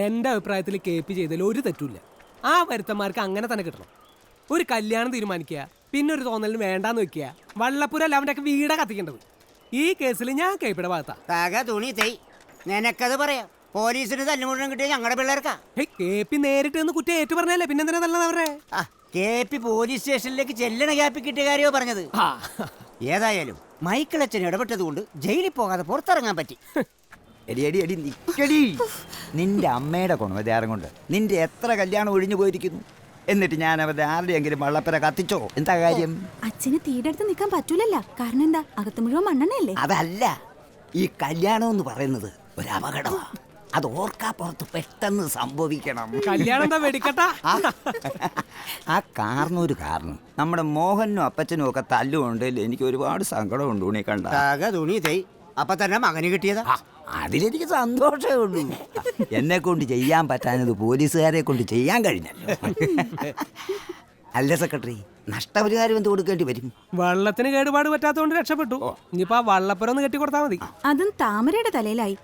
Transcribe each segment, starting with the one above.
എന്റെ അഭിപ്രായത്തിൽ KP ചെയ്തതിൽ ഒരു തെറ്റുമില്ല. ആ വരുത്തന്മാർക്ക് അങ്ങനെ തന്നെ കിട്ടണം. ഒരു കല്യാണം തീരുമാനിക്കുക, പിന്നെ ഒരു തോന്നലിന് വേണ്ടാന്ന് വെക്കുക. വള്ളപ്പുരല്ല അവന്റെ ഒക്കെ വീടാ കത്തിക്കേണ്ടത്. ഈ കേസിൽ ഞാൻ KPയുടെ ഭാഗത്താ. തുണി തൈ നിനക്കത് പറയാം. പോലീസിന് തല്ലുമുഴുവൻ കിട്ടിയ ഞങ്ങളുടെ പിള്ളേർക്കാ. KP നേരിട്ട് നിന്ന് കുറ്റം ഏറ്റു പറഞ്ഞല്ലേ, പിന്നെന്തിനാ നല്ലത് അവരെ? KP പോലീസ് സ്റ്റേഷനിലേക്ക് ചെല്ലണ ഗ്യാപ്പിൽ കിട്ടിയ കാര്യമോ പറഞ്ഞത്. ഏതായാലും മൈക്കിളച്ചൻ ഇടപെട്ടത് കൊണ്ട് ജയിലിൽ പോകാതെ പുറത്തിറങ്ങാൻ പറ്റി. നിന്റെ അമ്മയുടെ ഗുണവതാരം കൊണ്ട് നിന്റെ എത്ര കല്യാണം ഒഴിഞ്ഞു പോയിരിക്കുന്നു. എന്നിട്ട് ഞാൻ അവരുടെ ആരുടെയെങ്കിലും വള്ളപ്പര കത്തിച്ചോ? എന്താ കാര്യം? അച്ഛന് തീരെടുത്ത് നിൽക്കാൻ പറ്റൂലല്ല. കാരണം എന്താ, അകത്ത് മുഴുവൻ മണ്ണെണ്ണയല്ലേ. അതല്ല, ഈ കല്യാണം എന്ന് പറയുന്നത് ഒരു അപകടമാണ്. അത് ഓർക്കാപ്പുറത്ത് പെട്ടെന്ന് സംഭവിക്കണം. കല്യാണം വെടിക്കട്ടാ. ആ കാരണൊരു കാരണം നമ്മുടെ മോഹനും അപ്പച്ചനും ഒക്കെ തല്ലുകൊണ്ടില്ല. എനിക്ക് ഒരുപാട് സങ്കടമുണ്ട് ഉണ്ണി കണ്ട. തുണി തൈ അപ്പൊ തന്നെ മകന് കിട്ടിയതാ. അതിലെനിക്ക് സന്തോഷമേ ഉള്ളൂ. എന്നെ കൊണ്ട് ചെയ്യാൻ പറ്റാഞ്ഞത് പോലീസുകാരെ കൊണ്ട് ചെയ്യാൻ കഴിഞ്ഞല്ലോ. അല്ല സെക്രട്ടറി, നഷ്ടപരിഹാരം എന്ത് കൊടുക്കേണ്ടി വരും? വള്ളത്തിന് കേടുപാട് പറ്റാത്തതുകൊണ്ട് രക്ഷപ്പെട്ടു. ഇനിയിപ്പോ ആ വള്ളപ്പുരം ഒന്ന് കെട്ടി കൊടുത്താൽ മതി. അതും താമരയുടെ തലയിലായി.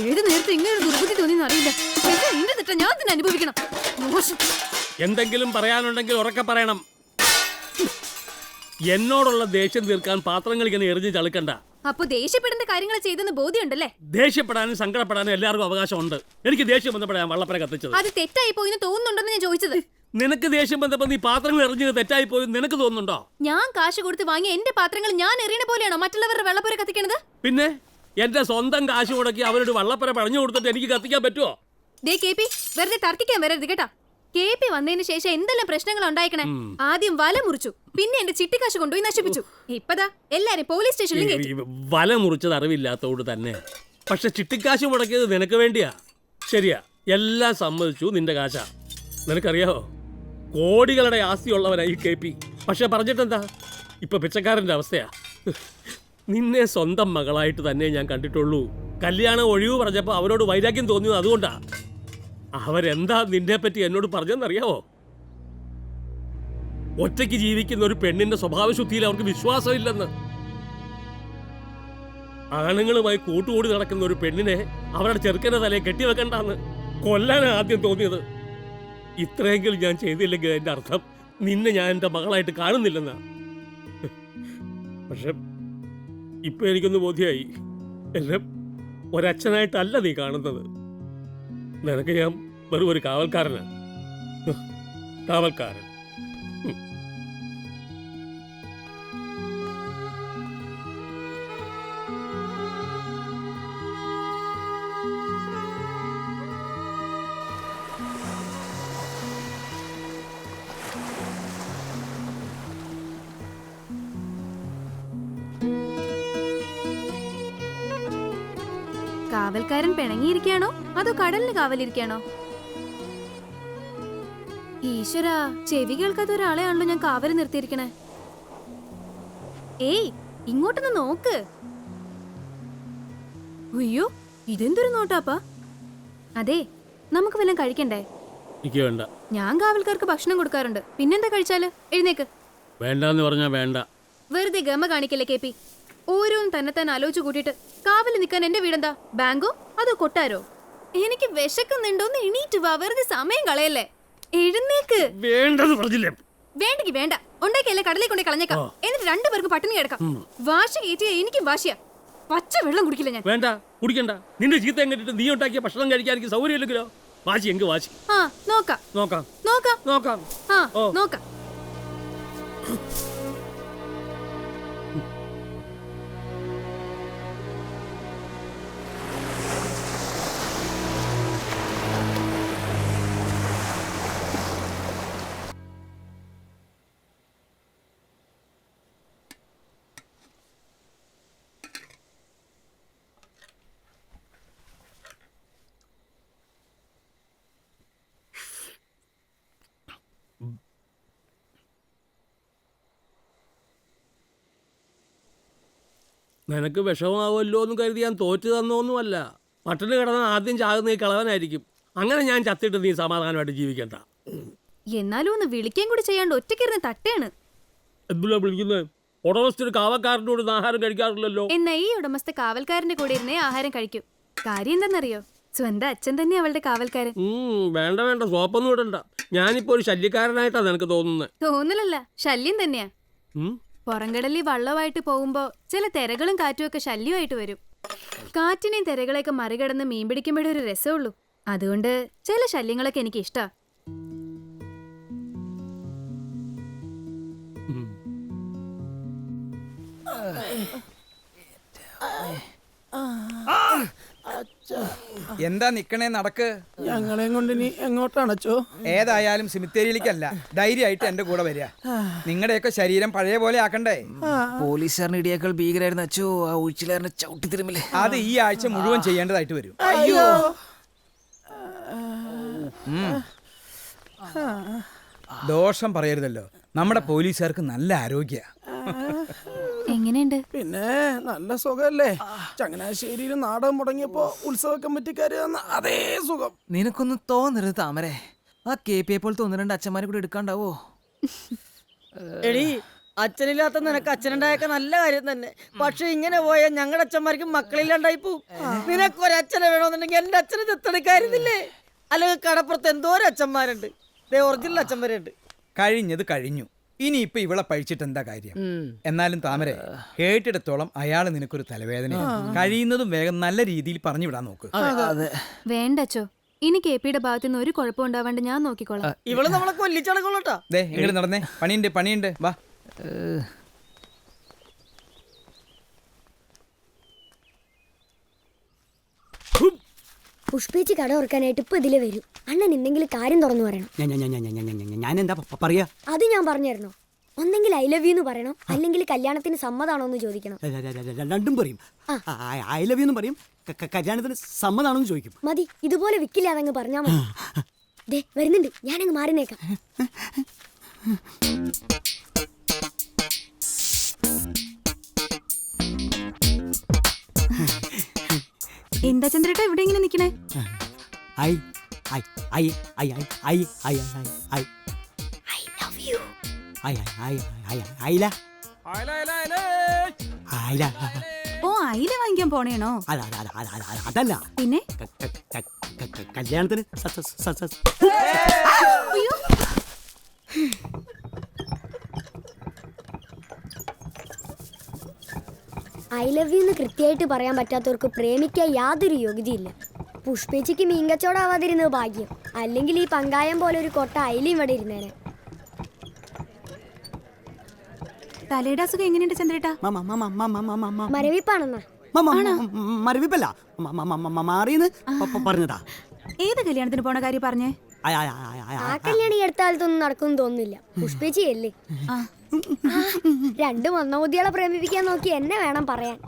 ഏത് നേരത്തെ ഇങ്ങനെ ദുർബുദ്ധി തോന്നിയെന്ന് അറിയില്ല. എന്റെ തെറ്റ ഞാൻ തന്നെ അനുഭവിക്കണം. എന്തെങ്കിലും പറയാനുണ്ടെങ്കിൽ ഉറക്കെ പറയണം. എന്നോടുള്ള ദേഷ്യം തീർക്കാൻ പാത്രങ്ങൾ ഇങ്ങനെ എറിഞ്ഞ് ചളുക്കണ്ട. അപ്പൊ ദേഷ്യപ്പെടേണ്ട കാര്യങ്ങൾ ചെയ്തെന്ന് ബോധ്യമുണ്ടല്ലേ? ദേഷ്യപ്പെടാനും സങ്കടപ്പെടാനും എല്ലാവർക്കും അവകാശമുണ്ട്. എനിക്ക് ദേഷ്യം ബന്ധപ്പെടാൻ വള്ളപ്പര കത്തിച്ചത് അത് തെറ്റായി പോയിന്ന് തോന്നുന്നുണ്ടെന്ന് ഞാൻ ചോദിച്ചത്. നിനക്ക് ദേഷ്യം ബന്ധപ്പെട്ട് നീ പാത്രങ്ങൾ എറിഞ്ഞത് തെറ്റായി പോയി നിനക്ക് തോന്നുന്നുണ്ടോ? ഞാൻ കാശ് കൊടുത്ത് വാങ്ങി എന്റെ പാത്രങ്ങൾ ഞാൻ എറിയണ പോലെയാണോ മറ്റുള്ളവരുടെ വെള്ളപ്പുര കത്തിക്കണത്? പിന്നെ എന്റെ സ്വന്തം കാശ് മുടക്കി അവരോട് വള്ളപ്പര പറഞ്ഞു കൊടുത്തിട്ട് എനിക്ക് കത്തിക്കാൻ പറ്റുമോ? KP വെറുതെ തർക്കിക്കാൻ വരരുത് കേട്ടാ. KP വന്നതിന് ശേഷം എന്തെല്ലാം പ്രശ്നങ്ങൾ ഉണ്ടായിക്കണേ. ആദ്യം വല മുറിച്ചു, പിന്നെ എന്റെ ചിട്ടിക്കാശ് കൊണ്ടുപോയി നശിപ്പിച്ചു. ഇപ്പതാ എല്ലാരും പോലീസ് സ്റ്റേഷനിൽ. വല മുറിച്ചത് അറിവില്ലാത്തതുകൊണ്ട് തന്നെ. പക്ഷെ ചിട്ടിക്കാശ് മുടക്കിയത് നിനക്ക് വേണ്ടിയാ. ശരിയാ, എല്ലാം സമ്മതിച്ചു. നിന്റെ കാശാ. നിനക്കറിയാവോ, കോടികളുടെ ആസ്തിയുള്ളവനായി KP. പക്ഷെ പറഞ്ഞിട്ടെന്താ, ഇപ്പൊ പിച്ചക്കാരന്റെ അവസ്ഥയാ. നിന്നെ സ്വന്തം മകളായിട്ട് തന്നെ ഞാൻ കണ്ടിട്ടുള്ളൂ. കല്യാണം ഒഴിവ് പറഞ്ഞപ്പോൾ അവരോട് വൈരാഗ്യം തോന്നിയത് അതുകൊണ്ടാ. അവരെന്താ നിന്നെ പറ്റി എന്നോട് പറഞ്ഞെന്നറിയാവോ? ഒറ്റയ്ക്ക് ജീവിക്കുന്ന ഒരു പെണ്ണിന്റെ സ്വഭാവശുദ്ധിയിൽ അവർക്ക് വിശ്വാസമില്ലെന്ന്. ആണുങ്ങളുമായി കൂട്ടുകൂടി നടക്കുന്ന ഒരു പെണ്ണിനെ അവരുടെ ചെറുക്കന്റെ തലയെ കെട്ടിവെക്കണ്ടെന്ന് കൊല്ലാനാ ആദ്യം തോന്നിയത്. ഇത്രയെങ്കിലും ഞാൻ ചെയ്തില്ലെങ്കിൽ അതിന്റെ അർത്ഥം നിന്നെ ഞാൻ എന്റെ മകളായിട്ട് കാണുന്നില്ലെന്നാ. പക്ഷെ ഇപ്പൊ എനിക്കൊന്ന് ബോധ്യമായി, എല്ലാം ഒരച്ഛനായിട്ടല്ല നീ കാണുന്നത്. നിനക്ക് ഞാൻ വെറും ഒരു കാവൽക്കാരനാണ്. കാവൽക്കാരൻ. കാവൽക്കാരൻ പിണങ്ങിയിരിക്കാണോ അതോ കടലിന് കാവലിരിക്കാണോ? ഈശ്വരാ, ചെവി കേൾക്കാത്ത ഒരാളെയാണല്ലോ ഞാൻ കാവല് നിർത്തിയിരിക്കണേ. ഏയ്, ഇങ്ങോട്ടൊന്ന് നോക്ക്. അയ്യോ, ഇതെന്തൊരു നോട്ടാപ്പാ. അതെ, നമുക്ക് വല്ലതും കഴിക്കണ്ടേ? എനിക്ക് വേണ്ട. ഞാൻ കാവൽക്കാർക്ക് ഭക്ഷണം കൊടുക്കാറുണ്ട്. പിന്നെന്താ കഴിച്ചാല്? എഴുന്നേക്ക്. വേണ്ടെന്ന് പറഞ്ഞാ വേണ്ട. വെറുതെ ഗമ കാണിക്കല്ലേ KP. ഓരോന്നും തന്നെത്താൻ ആലോചിച്ച് കൂട്ടിയിട്ട് കാവല് നിൽക്കാൻ എന്റെ വീടെന്താ ബാങ്കോ അതോ കൊട്ടാരോ? എനിക്ക് വിശക്കുന്നുണ്ടോന്ന് എണീറ്റ് വാ, വെറുതെ സമയം കളയല്ലേ. എഴുന്നേക്ക്. വേണ്ടെന്ന് പറഞ്ഞില്ലേ? വേണ്ടെങ്കി വേണ്ട, ഉണ്ടാക്കിയല്ലേ കടലിൽ കൊണ്ടേ കളഞ്ഞേക്കാം. എന്നിട്ട് രണ്ടുപേർക്ക് പട്ടിണി കിടക്കാം. വാശി കയറ്റിയ എനിക്കും വാശിയാ. പച്ച വെള്ളം കുടിക്കില്ല ഞാൻ. വേണ്ട, കുടിക്കണ്ട. നിന്റെ ചീത്ത എങ്ങിട്ട് നീ ഉണ്ടാക്കിയ ഭക്ഷണം കഴിക്കാൻ എനിക്ക് സൗകര്യമില്ലെങ്കിലോ? വാശി എങ്കിൽ വാശി. നോക്കാം നോക്കാം നോക്കാം നോക്കാം. നോക്കാം. നിനക്ക് വിഷമാവുമല്ലോ എന്ന് കരുതി ഞാൻ തോറ്റു തന്നൊന്നുമല്ല. പട്ടിണി കിടന്ന ആദ്യം ചാകുന്ന ഈ കളവനായിരിക്കും. അങ്ങനെ ഞാൻ ചത്തിട്ട് നീ സമാധാനമായിട്ട് ജീവിക്കണ്ട. എന്നാലും ഒന്ന് വിളിക്കാൻ കൂടി ചെയ്യാണ്ട് ഒറ്റയ്ക്കിരുന്ന് തട്ടേണ്. എന്തിനാ വിളിക്കുന്നത്? ഉടമസ്ഥ ഒരു കാവൽക്കാരൻ്റെ കൂടെ ആഹാരം കഴിക്കാറില്ലല്ലോ. എന്നാ ഈ ഉടമസ്ഥ കാവൽക്കാരന്റെ കൂടെ ഇരുന്നേ ആഹാരം കഴിക്കും. കാര്യം എന്താണെന്നറിയോ? സ്വന്തം അച്ഛൻ തന്നെ അവളുടെ കാവൽക്കാരൻ. വേണ്ട വേണ്ട, സോപ്പൊന്നും ഇടണ്ട. ഞാനിപ്പോ ഒരു ശല്യക്കാരനായിട്ടാണ് എനിക്ക് തോന്നുന്നത്. തോന്നലല്ല, ശല്യം തന്നെയാ. പുറംകടലിൽ വള്ളമായിട്ട് പോകുമ്പോ ചില തിരകളും കാറ്റും ഒക്കെ ശല്യമായിട്ട് വരും. കാറ്റിനെയും തിരകളെയൊക്കെ മറികടന്ന് മീൻ പിടിക്കുമ്പോഴേ ഒരു രസമുള്ളൂ. അതുകൊണ്ട് ചില ശല്യങ്ങളൊക്കെ എനിക്ക് ഇഷ്ടാ. എന്താ നിക്കണേ, നടക്ക്. ഞങ്ങളെയും കൊണ്ട് ഇനി എങ്ങോട്ടാണച്ചോ? ഏതായാലും സിമിത്തേരിയിലേക്കല്ല, ധൈര്യമായിട്ട് എന്റെ കൂടെ വരിക. നിങ്ങളുടെയൊക്കെ ശരീരം പഴയ പോലെ ആക്കണ്ടേ? പോലീസുകാരന് ഇടിയേക്കാൾ ഭീകരായിരുന്നു അച്ചോ ആ ഒഴിച്ചിലാറിന് ചവിട്ടി തിരുമ്മില്ലേ. അത് ഈ ആഴ്ച മുഴുവൻ ചെയ്യേണ്ടതായിട്ട് വരും. അയ്യോ, ദോഷം പറയരുതല്ലോ, നമ്മുടെ പോലീസുകാർക്ക് നല്ല ആരോഗ്യ. എങ്ങനെയുണ്ട്? പിന്നെ നല്ല സുഖല്ലേ. ചങ്ങനാശ്ശേരിയിൽ നാടകം മുടങ്ങിയപ്പോ ഉത്സവ കമ്മിറ്റിക്കാര് തന്ന അതേ സുഖം. നിനക്കൊന്നും തോന്നരുത് താമരെ. ആ KP പോലത്തെ ഒന്ന് രണ്ട് അച്ഛന്മാരെ കൂടെ എടുക്കാണ്ടാവോ? എടി, അച്ഛനില്ലാത്ത നിനക്ക് അച്ഛനുണ്ടായൊക്കെ നല്ല കാര്യം തന്നെ. പക്ഷെ ഇങ്ങനെ പോയാൽ ഞങ്ങളുടെ അച്ഛന്മാർക്ക് മക്കളില്ലാണ്ടായി പോവും. നിനക്കൊരച്ഛനെ വേണമെന്നുണ്ടെങ്കിൽ എന്റെ അച്ഛനെ ദത്തെടുക്കായിരുന്നില്ലേ? അല്ലെങ്കിൽ കടപ്പുറത്ത് എന്തോരം അച്ഛന്മാരുണ്ട്. ഒറിജിനൽ അച്ഛൻ വരെ ഉണ്ട്. കഴിഞ്ഞത് കഴിഞ്ഞു, ഇനിയിപ്പൊ ഇവളെ പഴിച്ചിട്ട് എന്താ കാര്യം? എന്നാലും താമരെ, കേട്ടിടത്തോളം അയാള് നിനക്കൊരു തലവേദന. കഴിയുന്നതും വേഗം നല്ല രീതിയിൽ പറഞ്ഞു വിടാൻ നോക്ക്. വേണ്ടച്ചോ, ഇനി KPയുടെ ഭാഗത്തുനിന്ന് ഒരു കുഴപ്പം ഉണ്ടാവാണ്ട് ഞാൻ നോക്കിക്കോളാം. ഇവള് നമ്മളെ കൊല്ലിച്ചടക്കോളൂട്ടാ. ദേ ഇങ്ങോട്ട് നടന്നേ, പണിയുണ്ട് വാ. പുഷ്പേച്ചി കട ഓർക്കാനായിട്ട് ഇപ്പൊ ഇതിലെ വരും. അണ്ണൻ എന്തെങ്കിലും കാര്യം തുറന്നു പറയണം. ഞാൻ എന്താ പറയാ? അത് ഞാൻ പറഞ്ഞായിരുന്നോ? ഒന്നെങ്കിൽ ഐ ലവ് യു എന്ന് പറയണം, അല്ലെങ്കിൽ കല്യാണത്തിന് സമ്മതാണോ എന്ന് ചോദിക്കണം. രണ്ടും പറയും. ഐ ലവ് യു എന്ന് പറയും, കല്യാണത്തിന് സമ്മതാണോ എന്ന് ചോദിക്കും. മതി, ഇതുപോലെ വിക്കില്ല അതങ്ങ് പറഞ്ഞാ മതി. ദേ വരുന്നുണ്ട്, ഞാനങ്ങ് മാറിനേക്കാം. എന്താ ചന്ദ്രേട്ടാ ഇവിടെ ഇങ്ങനെ നിക്കണേ? I I I I I I I I I love you. ഐല ഓ, അയില വാങ്ങിക്കാൻ പോണേണോ? അതല്ല, പിന്നെ കല്യാണത്തിന് ഐ ലവ് യു എന്ന് കൃത്യമായിട്ട് പറയാൻ പറ്റാത്തവർക്ക് പ്രേമിക്കാൻ യാതൊരു യോഗ്യതയില്ല. പുഷ്പേച്ചിക്ക് മീൻകച്ചവടാവാതിരുന്നത് ഭാഗ്യം, അല്ലെങ്കിൽ ഈ പങ്കായം പോലെ ഒരു കൊട്ട അയിലും ഇവിടെ ഇരുന്നേനെ. തലയുടെ അസുഖം എങ്ങനെയുണ്ട് ചന്ദ്രേട്ടാ? മരവിപ്പാണെന്നാ. മരവിപ്പല്ല, മാറിയെന്ന് പറഞ്ഞതാ. ഏത് കല്യാണത്തിന് പോണ കാര്യം പറഞ്ഞേ? ആ കല്യാണം ഈ അടുത്ത കാലത്തൊന്നും നടക്കുമെന്ന് തോന്നുന്നില്ല. പുഷ്പേച്ചിയല്ലേ? രണ്ട് മന്ദബുദ്ധികളെ പ്രേമിപ്പിക്കാൻ നോക്കി എന്നെ വേണം പറയാൻ.